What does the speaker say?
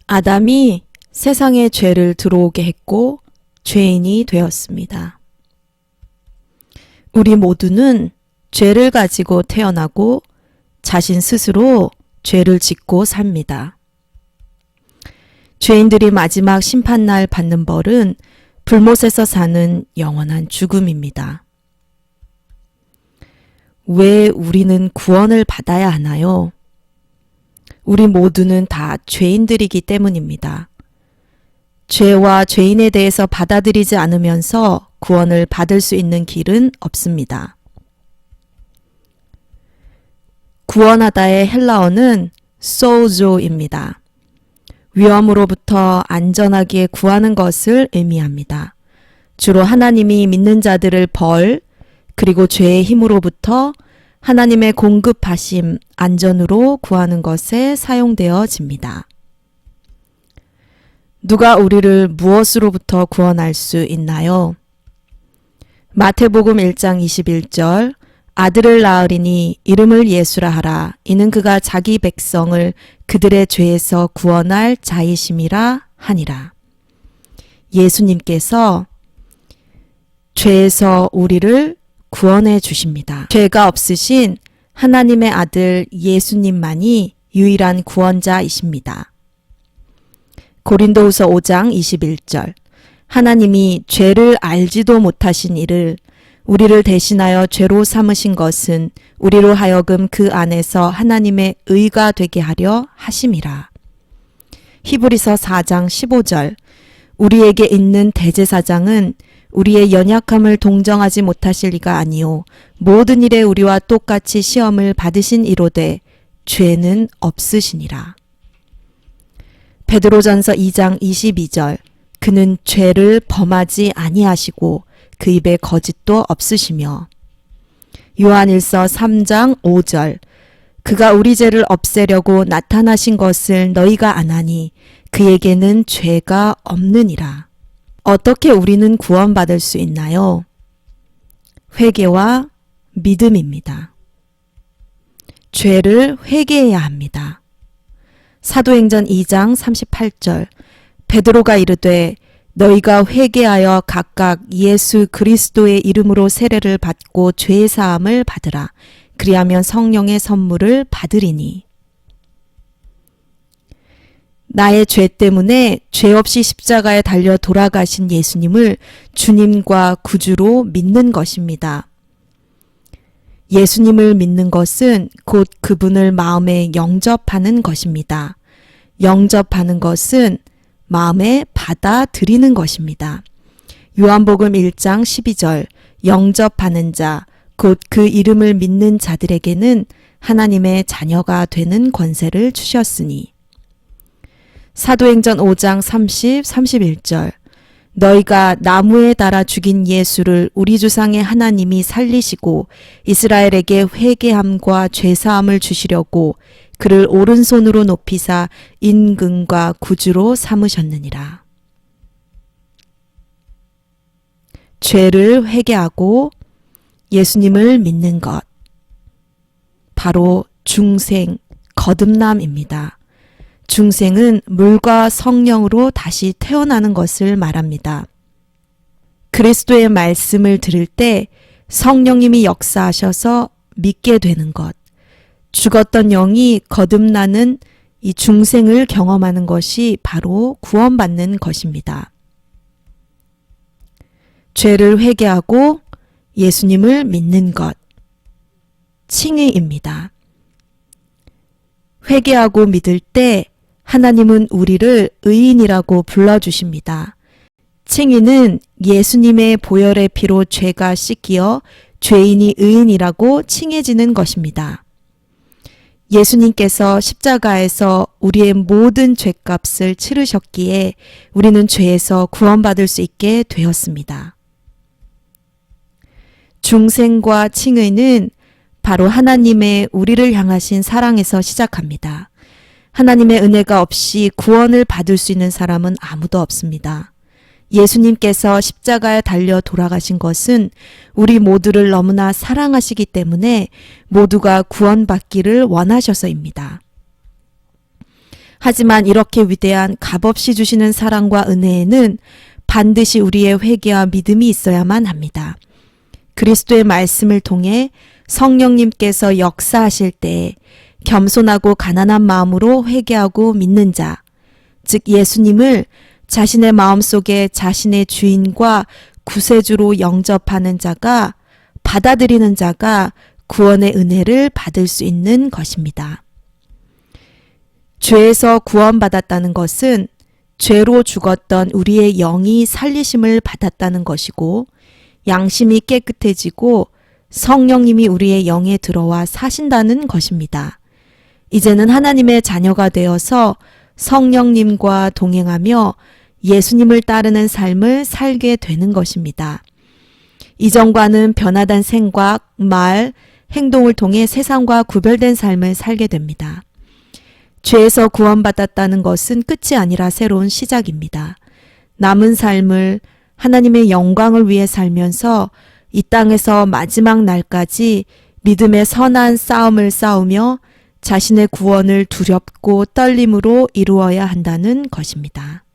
아담이 세상에 죄를 들어오게 했고 죄인이 되었습니다. 우리 모두는 죄를 가지고 태어나고 자신 스스로 죄를 짓고 삽니다. 죄인들이 마지막 심판날 받는 벌은 불못에서 사는 영원한 죽음입니다. 왜 우리는 구원을 받아야 하나요? 우리 모두는 다 죄인들이기 때문입니다. 죄와 죄인에 대해서 받아들이지 않으면서 구원을 받을 수 있는 길은 없습니다. 구원하다의 헬라어는 소조입니다. 위험으로부터 안전하게 구하는 것을 의미합니다. 주로 하나님이 믿는 자들을 벌, 그리고 죄의 힘으로부터 하나님의 공급하심, 안전으로 구하는 것에 사용되어집니다. 누가 우리를 무엇으로부터 구원할 수 있나요? 마태복음 1장 21절 아들을 낳으리니 이름을 예수라 하라. 이는 그가 자기 백성을 그들의 죄에서 구원할 자이심이라 하니라. 예수님께서 죄에서 우리를 구원해 주십니다. 죄가 없으신 하나님의 아들 예수님만이 유일한 구원자이십니다. 고린도후서 5장 21절 하나님이 죄를 알지도 못하신 이를 우리를 대신하여 죄로 삼으신 것은 우리로 하여금 그 안에서 하나님의 의가 되게 하려 하심이라. 히브리서 4장 15절 우리에게 있는 대제사장은 우리의 연약함을 동정하지 못하실 리가 아니요 모든 일에 우리와 똑같이 시험을 받으신 이로되 죄는 없으시니라. 베드로전서 2장 22절 그는 죄를 범하지 아니하시고 그 입에 거짓도 없으시며 요한일서 3장 5절 그가 우리 죄를 없애려고 나타나신 것을 너희가 아나니 그에게는 죄가 없느니라. 어떻게 우리는 구원받을 수 있나요? 회개와 믿음입니다. 죄를 회개해야 합니다. 사도행전 2장 38절 베드로가 이르되 너희가 회개하여 각각 예수 그리스도의 이름으로 세례를 받고 죄 사함을 받으라. 그리하면 성령의 선물을 받으리니. 나의 죄 때문에 죄 없이 십자가에 달려 돌아가신 예수님을 주님과 구주로 믿는 것입니다. 예수님을 믿는 것은 곧 그분을 마음에 영접하는 것입니다. 영접하는 것은 마음에 받아들이는 것입니다. 요한복음 1장 12절 영접하는 자, 곧 그 이름을 믿는 자들에게는 하나님의 자녀가 되는 권세를 주셨으니. 사도행전 5장 30, 31절 너희가 나무에 달아 죽인 예수를 우리 조상의 하나님이 살리시고 이스라엘에게 회개함과 죄사함을 주시려고 그를 오른손으로 높이사 임금과 구주로 삼으셨느니라. 죄를 회개하고 예수님을 믿는 것, 바로 중생, 거듭남입니다. 중생은 물과 성령으로 다시 태어나는 것을 말합니다. 그리스도의 말씀을 들을 때 성령님이 역사하셔서 믿게 되는 것, 죽었던 영이 거듭나는 이 중생을 경험하는 것이 바로 구원받는 것입니다. 죄를 회개하고 예수님을 믿는 것, 칭의입니다. 회개하고 믿을 때 하나님은 우리를 의인이라고 불러주십니다. 칭의는 예수님의 보혈의 피로 죄가 씻기어 죄인이 의인이라고 칭해지는 것입니다. 예수님께서 십자가에서 우리의 모든 죄값을 치르셨기에 우리는 죄에서 구원받을 수 있게 되었습니다. 중생과 칭의는 바로 하나님의 우리를 향하신 사랑에서 시작합니다. 하나님의 은혜가 없이 구원을 받을 수 있는 사람은 아무도 없습니다. 예수님께서 십자가에 달려 돌아가신 것은 우리 모두를 너무나 사랑하시기 때문에 모두가 구원받기를 원하셔서입니다. 하지만 이렇게 위대한 값없이 주시는 사랑과 은혜에는 반드시 우리의 회개와 믿음이 있어야만 합니다. 그리스도의 말씀을 통해 성령님께서 역사하실 때 겸손하고 가난한 마음으로 회개하고 믿는 자, 즉 예수님을 자신의 마음속에 자신의 주인과 구세주로 영접하는 자가, 받아들이는 자가 구원의 은혜를 받을 수 있는 것입니다. 죄에서 구원받았다는 것은 죄로 죽었던 우리의 영이 살리심을 받았다는 것이고, 양심이 깨끗해지고 성령님이 우리의 영에 들어와 사신다는 것입니다. 이제는 하나님의 자녀가 되어서 성령님과 동행하며 예수님을 따르는 삶을 살게 되는 것입니다. 이전과는 변화된 생각, 말, 행동을 통해 세상과 구별된 삶을 살게 됩니다. 죄에서 구원받았다는 것은 끝이 아니라 새로운 시작입니다. 남은 삶을 하나님의 영광을 위해 살면서 이 땅에서 마지막 날까지 믿음의 선한 싸움을 싸우며 자신의 구원을 두렵고 떨림으로 이루어야 한다는 것입니다.